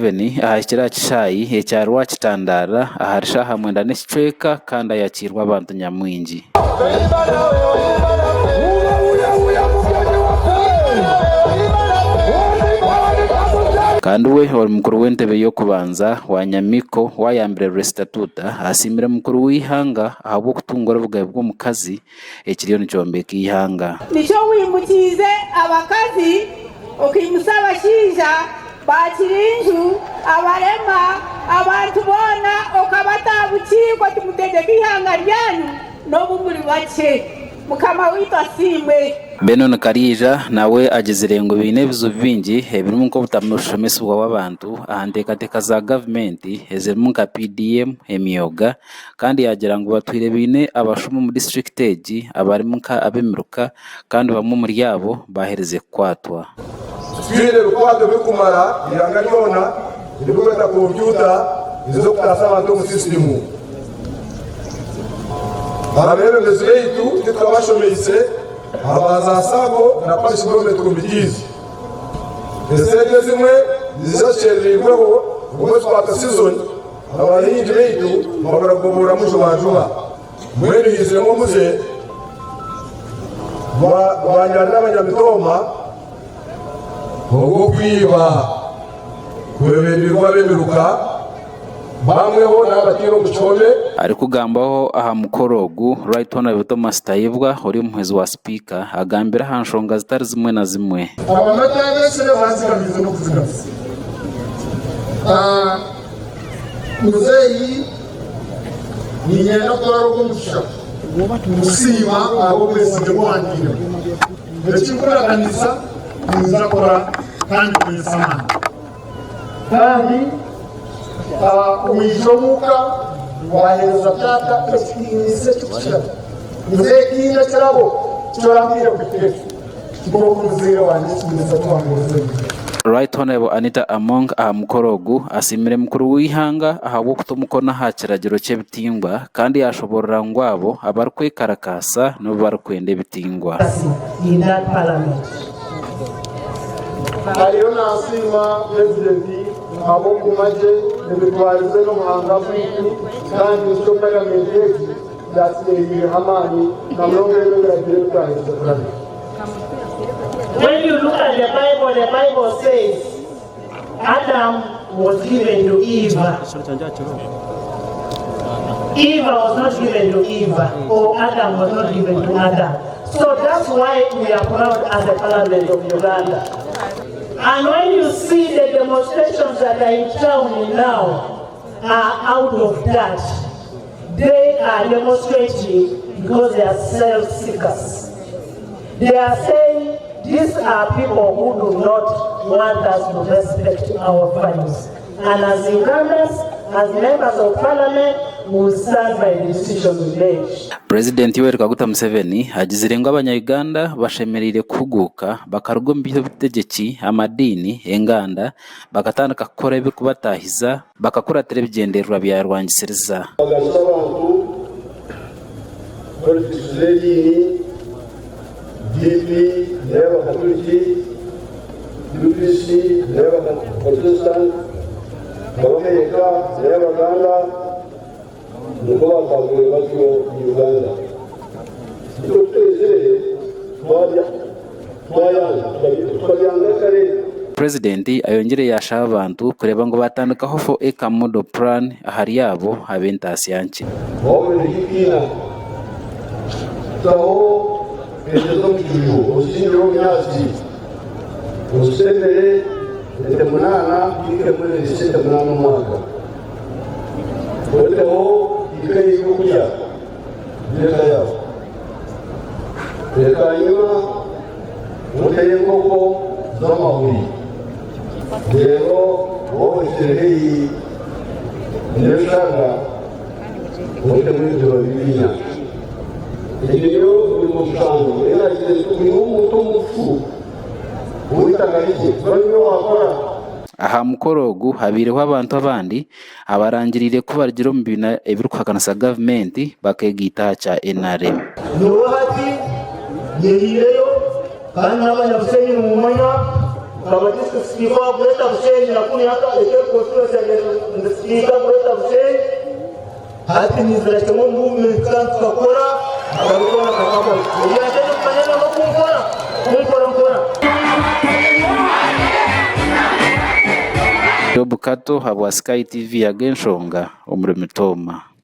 Veni aha kiriya kishayi ekyari wakitandara aharisha hamwenda n'ekicweka kandi ayakirwa abantu nyamwingi. Kandi we wari mukuru w'entebe yo kubanza wa Nyamiko wayambire Restatuta asimire mukuru w'ihanga ahabwo kutungura obugabe bw'omukazi ekiriyo nikyombeka ihanga. Nisho wimukize abakazi okimusa abashinja bakirinju abarema abantu bona okabatabukirwa timutegeka ihanga ryanyu n'obumuri bake mukama witwa simwe. Benon Karija nawe agezirengo bine ebizu bingi ebirimu nk'obutamushomesibwa w'abantu ahanteekateeka za gavumenti ezirimu nka PDM emyoga kandi yagira ngu batwire bine abashoma mu district egi abarimu nka ab'emiruka kandi bamwe muri abo bahereze kukwatwa. Twire rukwado bikumara ihanga ryona ririkweta kompyuta izo kutasa abantu mu sisitimu abebembezi beitu titwabashomeise abaza sabo na parish government committees esente zimwe zizasherirweho umwezi wa season abahingi beitu babaragobora mujubajuba mwene hizemo muze banyana n'abanyamitoma ubwo kwiba kwemererwa bemiruka bamweho n'abatiro muchome ari kugambaho aha mukorogu Right Honorable Thomas Tayibwa uri muhezi wa speaker agambira hanshonga zitari zimwe na zimwe abamatangese bazigamize no kuzigamisa muzeyi ninyenda kwaro kumusha musima abo mwese mwandira ndakikora kanisa nzakora kandi kwisamana kandi umijomuka wahereza tata ekitinise cy'ukira muzekinga kirabo cyorambira kwitese kiko kumuzira wanje kimisa twamuze. Right Honorable Anita Among aha mukorogu asimire mukuru w'ihanga ahabwo kutomukona ha kiragiro cy'ebitingwa kandi yashoborera ngwabo abarkwekarakasa no barkwende bitingwa. In that parliament. Ariyo nasima presidenti abo kumaje nebitwarize no muhanga mwitu kandi cyo parliament yetu yasiyire hamani na mlongero ya director. When you look at the Bible says Adam was given to Eve. Eve was not given to Eve, or Adam was not given to Adam. So that's why we are proud as the Parliament of Uganda. And when you see the demonstrations that are in town now are out of that, they are demonstrating because they are self-seekers. They are saying these are people who do not want us to respect our values. And as Ugandans, as members of Parliament, we will stand by the decisions made. President Yoweri Kaguta Museveni agizirengo abanya-Uganda bashemerire kuguka bakarugomba ibitegeki amadini enganda bakatandika gukora ibikubatahiza bakakora telebigenderwa byarwangisiriza abantu politiki DP leva katoliki UPC leva protestant Amerika leva Uganda nuko bakagura batyo Uganda tuteze twayanga kare. President ayongere yashaba abantu kureba ngo batandikaho fo eka model plan ahari yabo abentasi yanki wowe n'ikina taho ejo mujuru usinyo myasi usendere etemunana ikemwe lisete munana mwaka woteho ikaye kuja leta yao ekanyuma muteye ngoko zamahuri rero wowe serehei neshaka wote mwito wa bibinya ndiyo umusango era umuto mufu uitangalije banyo wakora aha mukorogu habireho abantu abandi abarangirire ko bargira mu bina ebirukakanasa government bakegita cha NRM nuhati yehireyo kandi n'abanyabusenyi mu mwanya kama district speaker kuleta Busheni na kuni hata constituency ya speaker kuleta Busheni hati nizira kemo mbumi kan tukakora akalikuwa na kama ya tena kufanya na kumkora Job Kato habwa Sky TV ya Genshonga Umremitoma.